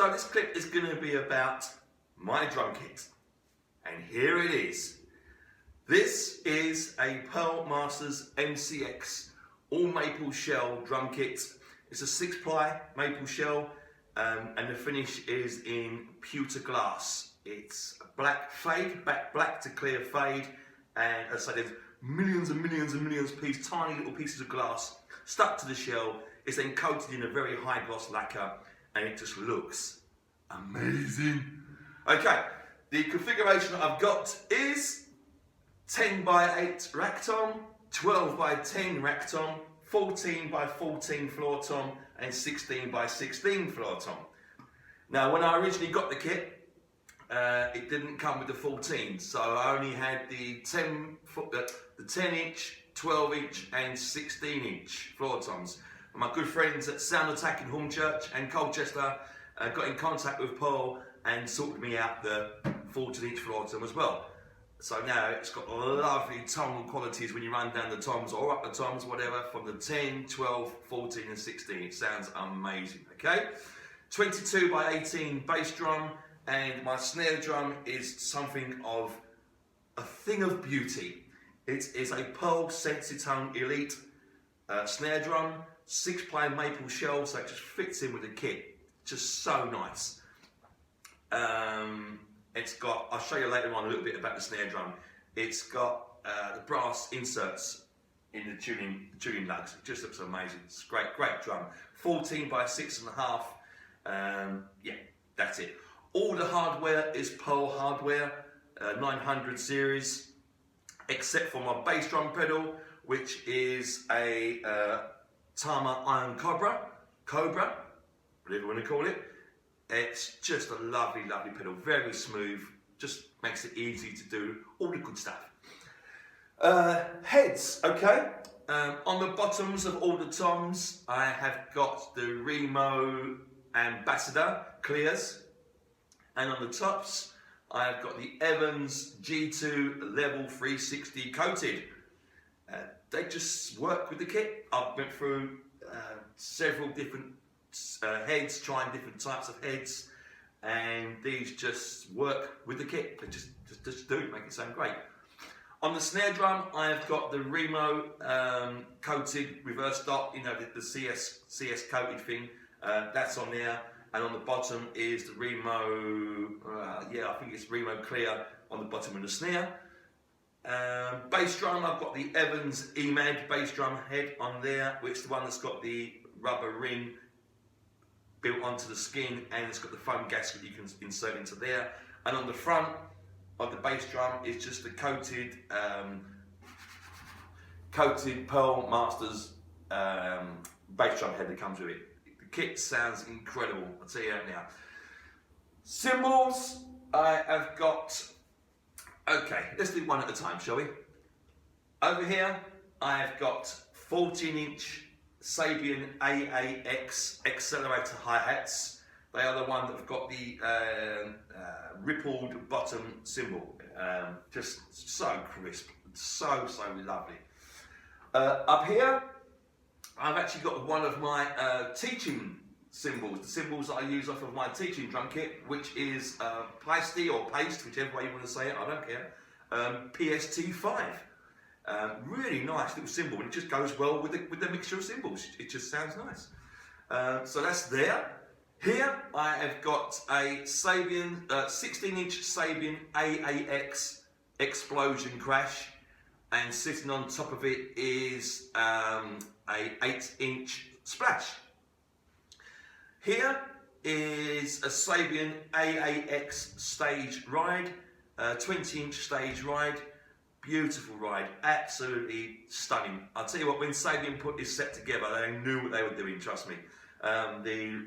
So this clip is going to be about my drum kit, and here it is. This is a Pearl Masters MCX all maple shell drum kit. It's a 6-ply maple shell, and the finish is in pewter glass. It's a black fade, black to clear fade, and as I say, there's millions and millions and millions of pieces, tiny little pieces of glass stuck to the shell. It's then coated in a very high gloss lacquer, and it just looks amazing. Okay, the configuration I've got is 10 by 8 rack tom, 12 by 10 rack tom, 14 by 14 floor tom, and 16 by 16 floor tom. Now, when I originally got the kit, it didn't come with the 14, so I only had the 10 inch, 12 inch, and 16 inch floor toms. And my good friends at Sound Attack in Hornchurch and Colchester got in contact with Paul and sorted me out the 14 inch floor tom as well. So now it's got lovely tonal qualities when you run down the toms or up the toms, whatever, from the 10, 12, 14 and 16. It sounds amazing, okay? 22 by 18 bass drum, and my snare drum is something of a thing of beauty. It is a Pearl Sensitone Elite snare drum, 6-ply maple shell, so it just fits in with the kit. Just so nice. It's got, I'll show you later on a little bit about the snare drum. It's got the brass inserts in the tuning lugs. It just looks amazing. It's great drum. 14 by 6.5. Yeah, that's it. All the hardware is Pearl hardware, 900 series, except for my bass drum pedal, which is a Tama Iron Cobra, whatever you want to call it. It's just a lovely, lovely pedal, very smooth, just makes it easy to do all the good stuff. Heads, okay. On the bottoms of all the toms, I have got the Remo Ambassador clears, and on the tops, I have got the Evans G2 Level 360 coated. They just work with the kit. I've been through several different heads, trying different types of heads, and these just work with the kit. They just do make it sound great. On the snare drum, I've got the Remo coated reverse dot, you know, the CS coated thing. That's on there, and on the bottom is the Remo. Yeah, I think it's Remo clear on the bottom of the snare. Bass drum, I've got the Evans EMAD bass drum head on there, which is the one that's got the rubber ring built onto the skin, and it's got the foam gasket you can insert into there. And on the front of the bass drum is just the coated Pearl Masters bass drum head that comes with it. The kit sounds incredible, I'll tell you that now. Cymbals, I have got, okay, let's do one at a time, shall we? Over here, I have got 14-inch Sabian AAX accelerator hi-hats. They are the one that have got the rippled bottom cymbal. Just so crisp, so lovely. Up here, I've actually got one of my teaching cymbals, the cymbals that I use off of my teaching drum kit, which is Plasty or Paste, whichever way you want to say it, I don't care, PST5. Really nice little cymbal, and it just goes well with the mixture of cymbals. It just sounds nice. So that's there. Here I have got a Sabian, 16-inch Sabian AAX Explosion Crash, and sitting on top of it is a 8-inch Splash. Here is a Sabian AAX Stage Ride, 20-inch Stage Ride. Beautiful ride, absolutely stunning. I'll tell you what, when Sabian put this set together, they knew what they were doing, trust me. The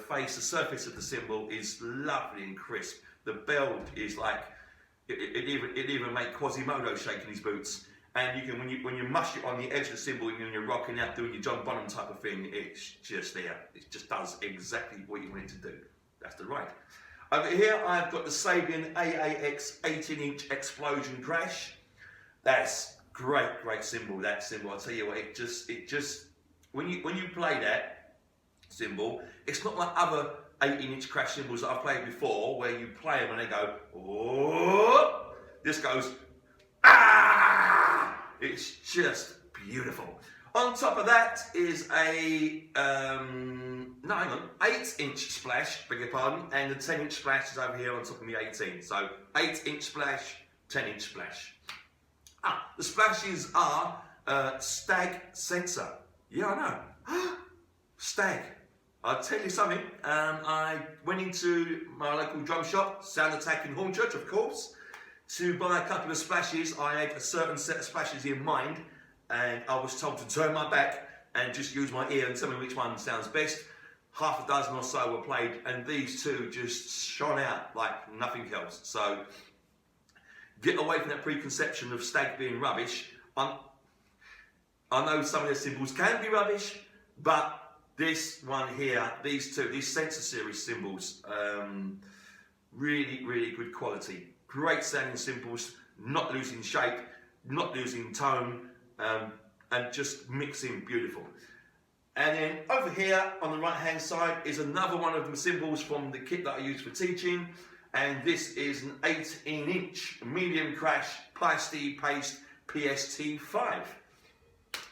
face, the surface of the cymbal is lovely and crisp. The bell is like, it even made Quasimodo shake in his boots. And you can, when you mush it on the edge of the cymbal and you're rocking out doing your John Bonham type of thing, it's just there. It just does exactly what you want it to do. That's the ride. Over here, I've got the Sabian AAX 18-inch Explosion Crash. That's great cymbal. That cymbal, I'll tell you what, it just when you play that cymbal, it's not like other 18-inch crash cymbals that I've played before, where you play them and they go, oh, this goes, ah! It's just beautiful. On top of that is a, 8-inch splash, beg your pardon, and the 10-inch splash is over here on top of the 18. So 8-inch splash, 10-inch splash. The splashes are Stag sensor. Yeah, I know. Stag. I'll tell you something. I went into my local drum shop, Sound Attack in Hornchurch, of course, to buy a couple of splashes. I had a certain set of splashes in mind, and I was told to turn my back and just use my ear and tell me which one sounds best. Half a dozen or so were played, and these two just shone out like nothing else. So get away from that preconception of Stag being rubbish. I know some of their cymbals can be rubbish, but this one here, these two, these Sensor Series cymbals, really, really good quality. Great sounding cymbals, not losing shape, not losing tone, and just mixing beautiful. And then over here on the right hand side is another one of the cymbals from the kit that I use for teaching. And this is an 18-inch medium crash Plasty Paste PST5.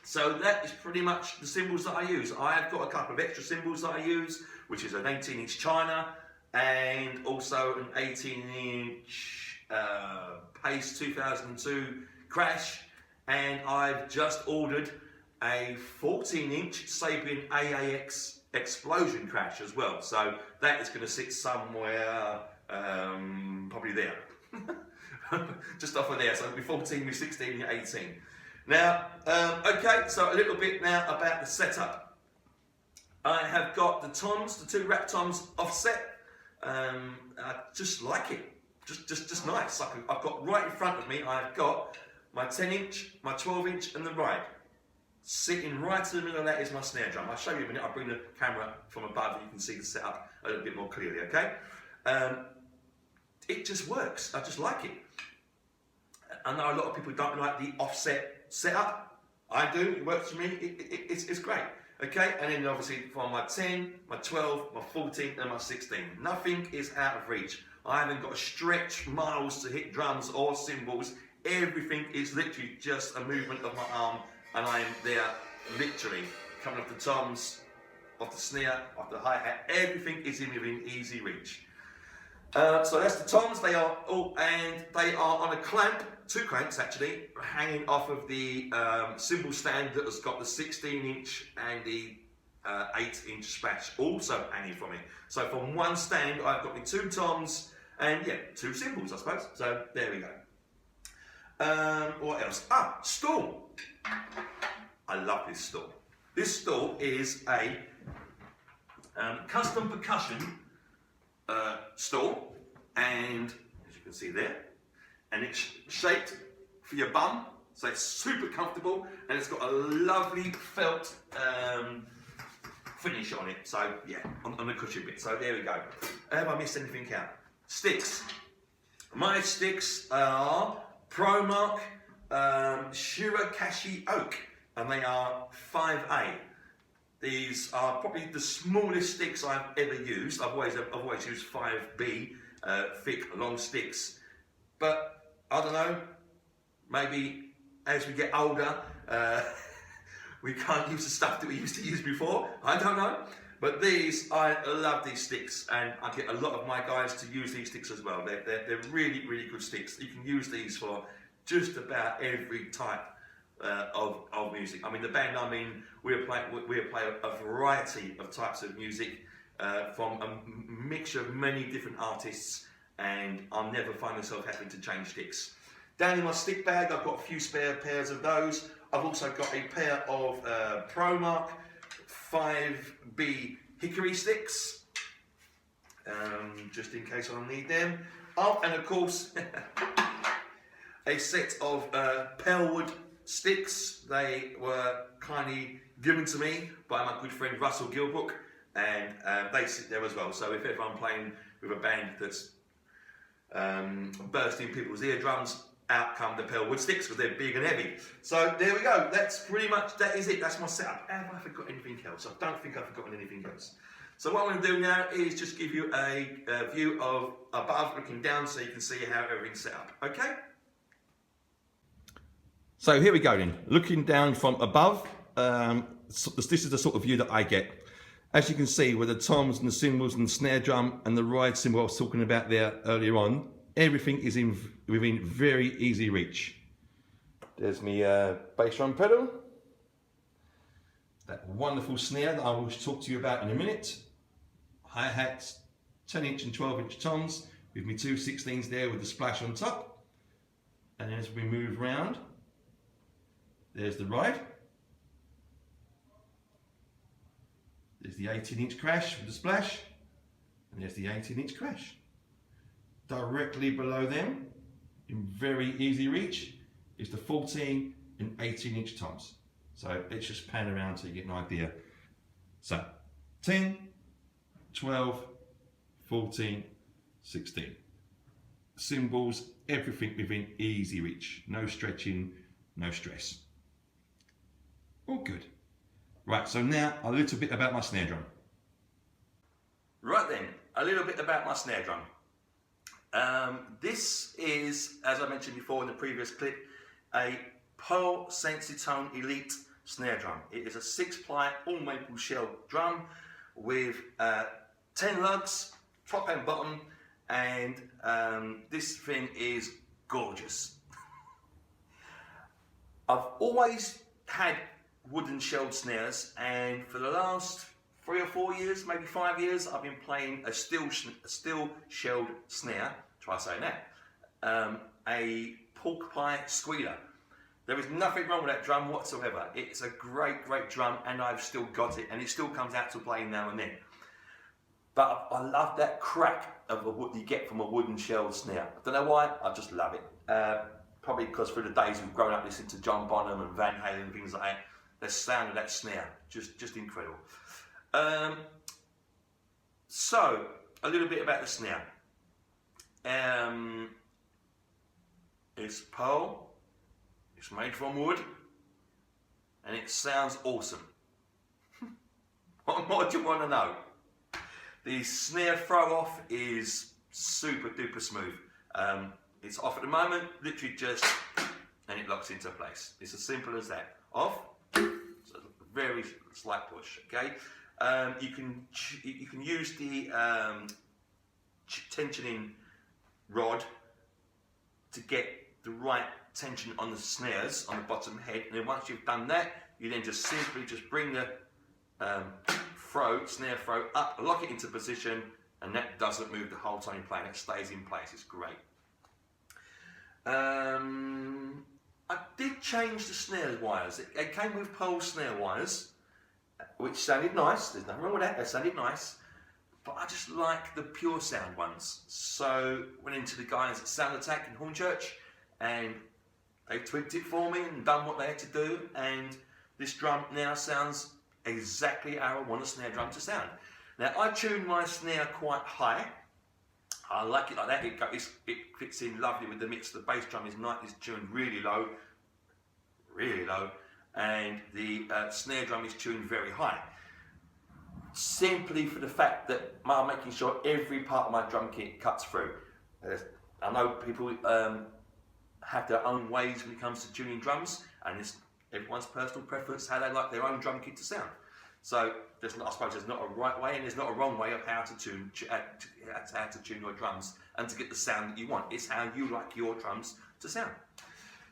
So that is pretty much the cymbals that I use. I have got a couple of extra cymbals that I use, which is an 18-inch China and also an 18-inch Paste 2002 crash. And I've just ordered a 14-inch Sabian AAX explosion crash as well. So that is going to sit somewhere, probably there. Just off of there. So it'll be 14, be 16, 18. Now, okay, so a little bit now about the setup. I have got the toms, the two wrap toms offset. I just like it, just nice. I've got right in front of me, I've got my 10-inch, my 12-inch and the ride. Sitting right in the middle of that is my snare drum. I'll show you in a minute, I'll bring the camera from above and you can see the setup a little bit more clearly, okay? It just works, I just like it. I know a lot of people don't like the offset setup. I do, it works for me, it's great. Okay, and then obviously for my 10, my 12, my 14 and my 16. Nothing is out of reach. I haven't got to stretch miles to hit drums or cymbals. Everything is literally just a movement of my arm and I am there literally coming off the toms, off the snare, off the hi-hat. Everything is in within easy reach. So that's the toms, they are all, and they are on a clamp, two clamps actually, hanging off of the cymbal stand that has got the 16-inch and the 8-inch splash also hanging from it. So from one stand I've got my two toms and yeah, two cymbals I suppose. So there we go. What else? Stool. I love this stool. This stool is a custom percussion stool, and as you can see there, and it's shaped for your bum, so it's super comfortable, and it's got a lovely felt finish on it. So yeah, on the cushion bit. So there we go. Have I missed anything out? Sticks. My sticks are ProMark Shirakashi Oak, and they are 5A. These are probably the smallest sticks I've ever used. I've always used 5B, thick, long sticks. But I don't know, maybe as we get older, we can't use the stuff that we used to use before. I don't know. But these, I love these sticks, and I get a lot of my guys to use these sticks as well. They're really, really good sticks. You can use these for just about every type of music. I mean, the band I'm in, we play a variety of types of music from a mixture of many different artists, and I'll never find myself having to change sticks. Down in my stick bag, I've got a few spare pairs of those. I've also got a pair of ProMark 5B hickory sticks, just in case I need them. Oh, and of course, a set of Pearlwood sticks. They were kindly given to me by my good friend Russell Gilbrook, and they sit there as well. So if ever I'm playing with a band that's bursting people's eardrums, out come the Pearlwood sticks because they're big and heavy. So there we go. That's pretty much, that is it. That's my setup. Have I forgot anything else? I don't think I've forgotten anything else. So what I'm going to do now is just give you a view of above looking down so you can see how everything's set up, okay? So here we go then, looking down from above, this is the sort of view that I get. As you can see with the toms and the cymbals and the snare drum and the ride cymbal I was talking about there earlier on, everything is within very easy reach. There's my bass drum pedal, that wonderful snare that I will talk to you about in a minute. Hi-hats, 10-inch and 12-inch toms with my two 16s there with the splash on top. And as we move round, there's the ride. There's the 18-inch crash with the splash, and there's the 18-inch crash. Directly below them, in very easy reach, is the 14 and 18-inch toms. So let's just pan around so you get an idea. So 10, 12, 14, 16. Cymbals, everything within easy reach. No stretching, no stress. All good. Right, so now a little bit about my snare drum. Right then, a little bit about my snare drum. This is, as I mentioned before in the previous clip, a Pearl Sensitone Elite snare drum. It is a 6-ply all maple shell drum with 10 lugs, top and bottom, and this thing is gorgeous. I've always had wooden shelled snares, and for the last 3 or 4 years, maybe 5 years, I've been playing a steel shelled snare, try saying that, a pork pie squealer. There is nothing wrong with that drum whatsoever. It's a great, great drum, and I've still got it, and it still comes out to play now and then. But I love that crack of what you get from a wooden shelled snare. I don't know why, I just love it. Probably because through the days we've grown up listening to John Bonham and Van Halen and things like that, the sound of that snare, just incredible. So, a little bit about the snare. It's pearl. It's made from wood, and it sounds awesome. What more do you want to know? The snare throw off is super duper smooth. It's off at the moment, literally just, and it locks into place. It's as simple as that. Off, so a very slight push. Okay, you can use the tensioning rod to get the right tension on the snares on the bottom head, and then once you've done that, you then just simply bring the snare throw up, lock it into position, and that doesn't move the whole time you're playing. It stays in place. It's great. I did change the snare wires. It came with Pearl snare wires, which sounded nice. There's nothing wrong with that. They sounded nice. But I just like the pure sound ones. So went into the guys at Sound Attack in Hornchurch, and they tweaked it for me and done what they had to do, and this drum now sounds exactly how I want a snare drum to sound. Now I tune my snare quite high. I like it like that. It fits in lovely with the mix. The bass drum is tuned really low, and the snare drum is tuned very high. Simply for the fact that I'm making sure every part of my drum kit cuts through. I know people have their own ways when it comes to tuning drums, and it's everyone's personal preference how they like their own drum kit to sound. So I suppose there's not a right way and there's not a wrong way of how to tune your drums and to get the sound that you want. It's how you like your drums to sound.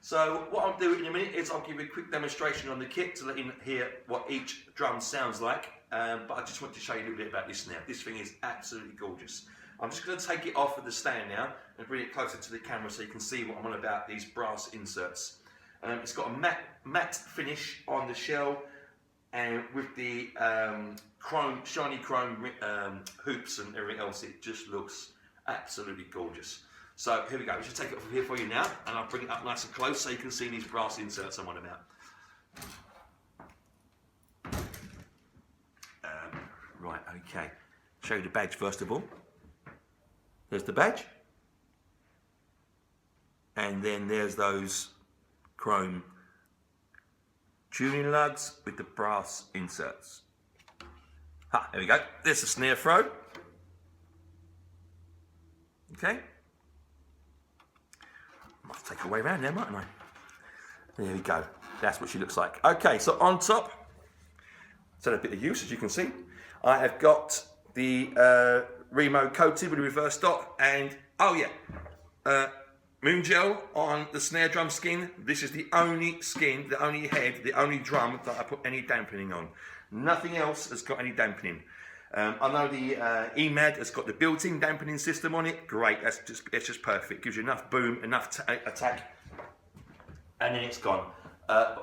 So what I'll do in a minute is I'll give you a quick demonstration on the kit to let you hear what each drum sounds like. But I just want to show you a little bit about this snare. This thing is absolutely gorgeous. I'm just going to take it off of the stand now and bring it closer to the camera so you can see what I'm on about, these brass inserts. It's got a matte finish on the shell, and with the shiny chrome hoops and everything else, it just looks absolutely gorgeous. So here we go. I'll just take it off here for you now, and I'll bring it up nice and close so you can see these brass inserts I'm on about. Right, okay. Show you the badge first of all. There's the badge, and then there's those chrome tuning lugs with the brass inserts. Ha, there we go. There's the snare throw. Okay. I might take her way around there, mightn't I? There we go. That's what she looks like. Okay, so on top, so a bit of use, as you can see. I have got the Remo coated with a reverse dot, and oh yeah, moon gel on the snare drum skin. This is the only skin, the only head, the only drum that I put any dampening on. Nothing else has got any dampening. I know the EMAD has got the built-in dampening system on it. Great, it's just perfect. Gives you enough boom, enough attack, and then it's gone.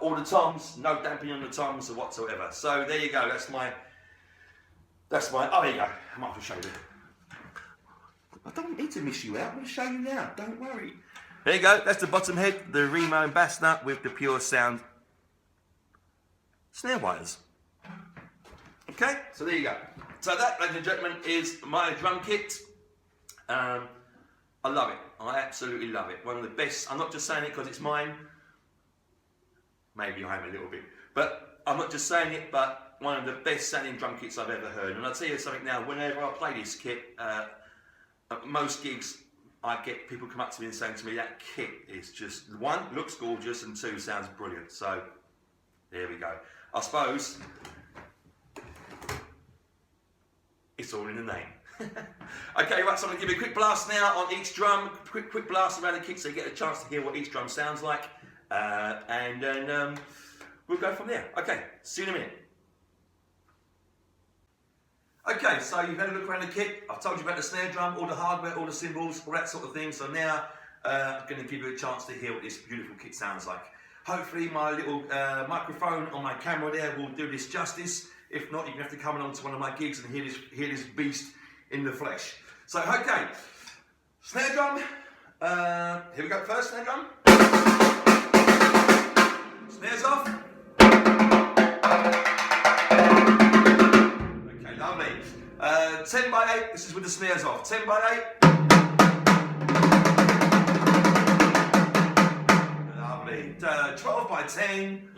All the toms, no dampening on the toms or whatsoever. So there you go. That's my. Oh, there you go. I might have to show you. I don't need to miss you out. I'm going to show you now. Don't worry. There you go. That's the bottom head, the Remo Ambassador with the Pure Sound snare wires. Okay, so there you go. So that, ladies and gentlemen, is my drum kit. I love it. I absolutely love it. One of the best. I'm not just saying it because it's mine. Maybe I am a little bit. But I'm not just saying it, but one of the best sounding drum kits I've ever heard. And I'll tell you something now, whenever I play this kit, at most gigs, I get people come up to me and saying to me, that kit is just, one, looks gorgeous, and two, sounds brilliant. So, there we go. I suppose it's all in the name. Okay, right, so I'm going to give you a quick blast now on each drum, quick blast around the kit so you get a chance to hear what each drum sounds like, and then we'll go from there. Okay, see you in a minute. Okay, so you've had a look around the kit. I've told you about the snare drum, all the hardware, all the cymbals, all that sort of thing. So now I'm going to give you a chance to hear what this beautiful kit sounds like. Hopefully my little microphone on my camera there will do this justice. If not, you're going to have to come along to one of my gigs and hear this beast in the flesh. So, okay, snare drum. Here we go, first snare drum. Snares off. Okay, lovely. 10 by 8, this is with the snares off. 10 by 8. Lovely. 12 by 10.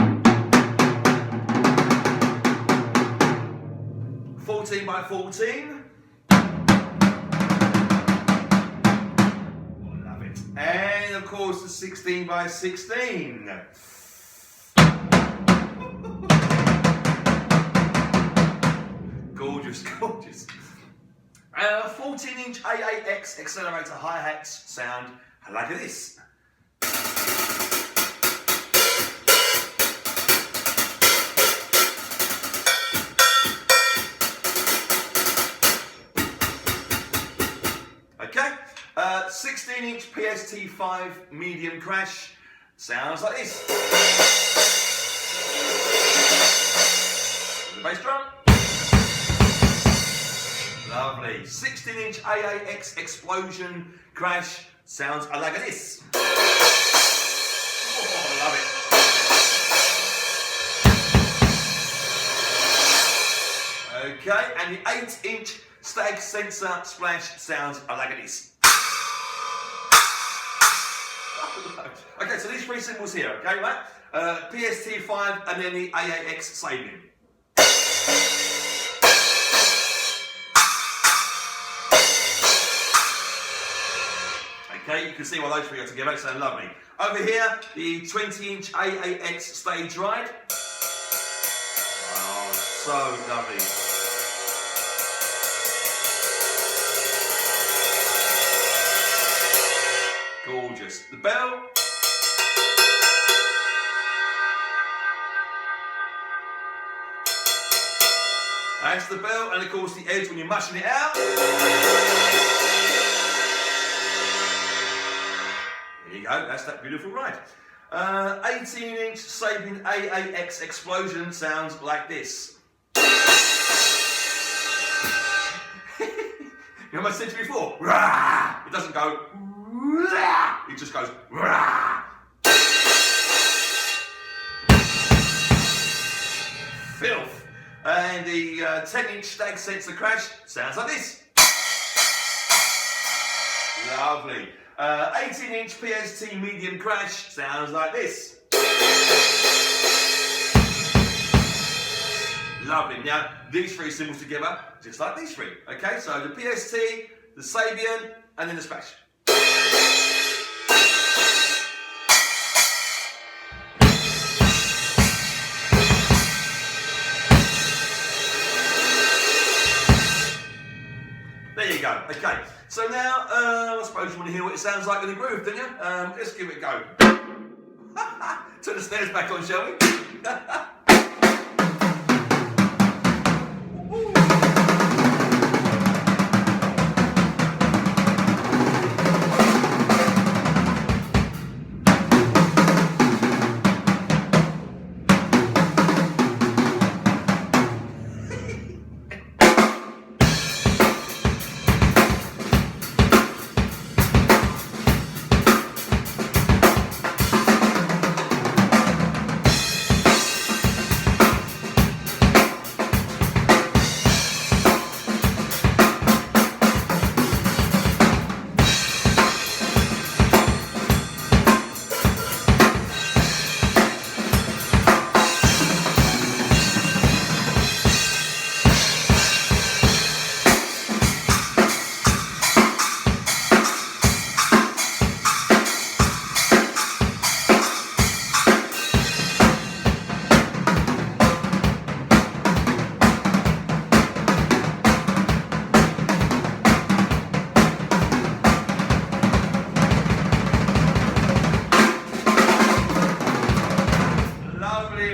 14 by 14. Love it. And of course the 16 by 16. Gorgeous, gorgeous. 14-inch A8X accelerator hi-hats sound like this. Okay, 16-inch PST5 medium crash sounds like this. The bass drum. Lovely. 16-inch A8X explosion crash sounds like this. Oh, I love it. Okay, and the 8-inch stag sensor splash sounds like this. Okay, so these three cymbals here, okay, right? PST5 and then the A8X Sabin. Okay, you can see why those three are together, so lovely. Over here, the 20-inch A8X stage ride. Oh, so lovely. Gorgeous. The bell. That's the bell, and of course the edge when you're mushing it out. There you go, that's that beautiful ride. 18-inch Sabin A8X explosion sounds like this. You know what I said to you before? It doesn't go. It just goes. Filth. And the 10-inch stag sensor crash sounds like this. Lovely. 18-inch PST medium crash sounds like this. Lovely. Now, these three symbols together, just like these three. Okay, so the PST, the Sabian, and then the smash. There you go. Okay, so now I suppose you want to hear what it sounds like in the groove, don't you? Let's give it a go. Turn the snares back on, shall we?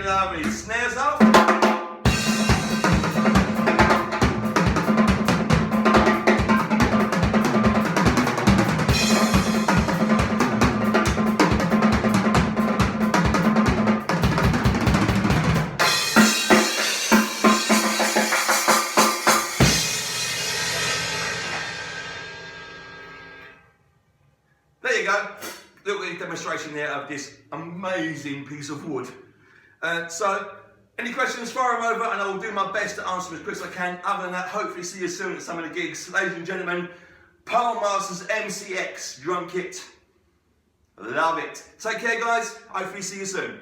Lovely. Snares off. There you go. Little demonstration there of this amazing piece of wood. So, any questions, fire them over and I will do my best to answer them as quick as I can. Other than that, hopefully see you soon at some of the gigs. Ladies and gentlemen, Pearl Masters MCX drum kit. Love it. Take care, guys. Hopefully see you soon.